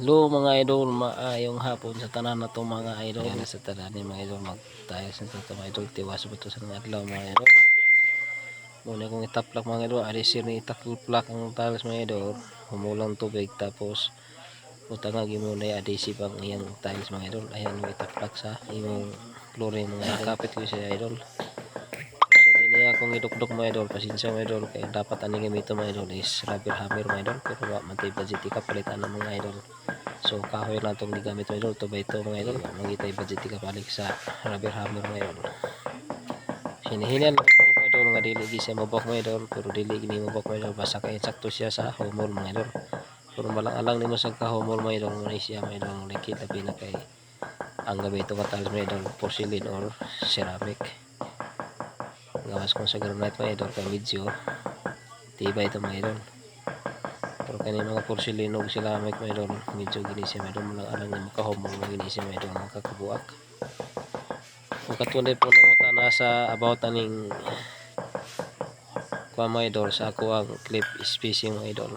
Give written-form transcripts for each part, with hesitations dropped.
Hello mga idol, maayong hapon sa tanan na to mga idol. Ayan, sa tanan ni mga idol, magtayos na ito mga idol. Tiwas ba ito sa mga adlaw mga idol. Muna kong itaplak mga idol, alisir ni itaplak ang talas mga idol. Humulang tubig tapos utangag mo na adhesive ang iyang tiles mga idol. Ayan yung itaplak sa imong flooring mga idol. Kapit ko siya idol. Sa dini akong idukdok mga idol, pasensya mga idol, kaya dapat aning gamito mga idol is rubber hammer mga idol. Pero matay budget ikapalitan ng mga idol. So kahoy lang itong gigamit mga idol, 2x2 mga idol. Magitay budget ikapalik sa rubber hammer mga idol. Hinihinian lang mga idol nga dili siya mabok mga idol, pero dili gini mabok mga idol, basta kay sakto siya sa humol mga idol. Pero malang-alang nimo sa kahumol mga idol, muna siya mga idol, likit na pinakay ang gamito ka talos mga idol, porcelain or ceramic. Gawas kung sa granite mga idol, kay medyo tibay ito mga idol. Pero kanina mga porcelain og ceramic mga idol, medyo gini siya mga idol, malang-alang na makahumol mga gini siya mga idol, makakabuak. Kung katulad po ng mata nasa about aning kuha mga idol sa ako ang clip spacing mga idol,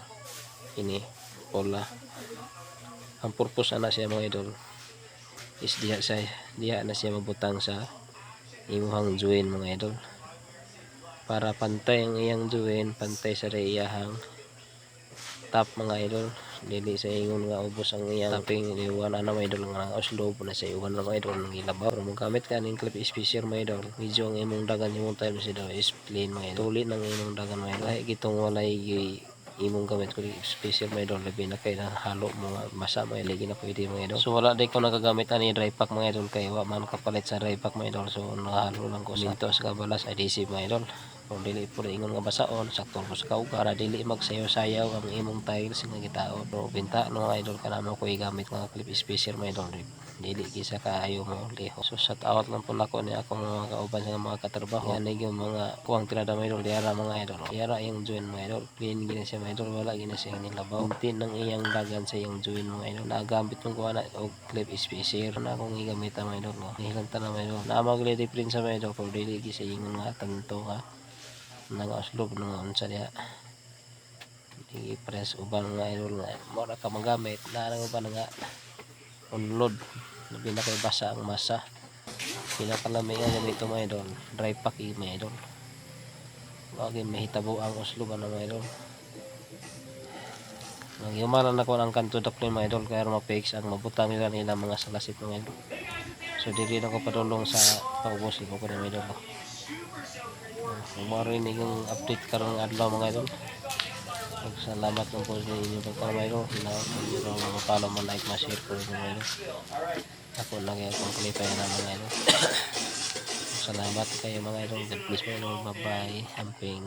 ini pola ang purpose ana siya mga idol is diha na siya mabutang sa imuhang join mga idol, para pantay ang iyang join, pantay sa iyahang top mga idol, dili sa ingon nga ubos ang iyang topping iwan ana mga idol nga oslob na sa iwan mga idol ng ilabaw. Pero gamit ka ning clip spacer mga idol, medyo ang imong dagan imong tiles idol is plain mga idol, tulit ng imong dagan mga idol, lahi gitong walay imong gamit ko spacer mga idol, labi na kay halo mga masa mga lagi na pwede mga idol. So wala day ko nagagamit ani dry pack mga idol, kay wa man kapalit sa dry pack mga idol. So nahalo lang ko sa minto sa kabalas adhesive mga idol. Kung dili po ingon nga basaon, sakto po sa kauga para dili magsayaw-sayaw ang imong tiles nga gitaon. Pero binta no idol kanamo ko igamit nga clip spacer mga idol, dili gisa kaayo mo liho. So shout out lang po nako ni akong mga kauban nga mga katrabaho. Yan yung mga kuwang tirada mga idol, diara mga idol. Diara yung join mga idol, clean gina siya mga idol, wala gina siya nilabaw. Kunti ng iyang dagan sa iyang join mga idol. Nagamit mong kuha na og clip spacer na akong igamit mga idol. Nihilanta na mga idol. Naamag li difference sa mga idol, pero dili gisa yung nga tanto ka nang-oslob nung unsa diha i-press uban nga idol nga mura ka magamit na nang uban nga unload, labi na kay basa ang masa. Pinakalami nga gamito mga idol, dry pack mga idol, wag mahitabo ang oslob ano mga idol. Nagyumanan ako ng kanto daplin mga idol, kaya ma-fix ang mabutang nila mga salasit mga idol. So dili na ko padulong sa paubos ko ko mga idol. Marinig yung update karong adlaw mga idol. Salamat ng po sa inyo pagkakamay idol. Mapalo mo like, ma-share ko rin mga idol. Ako lang yung kalipay na mga idol. Salamat kayo mga idol. God bless mga idol. Bye bye. Amping.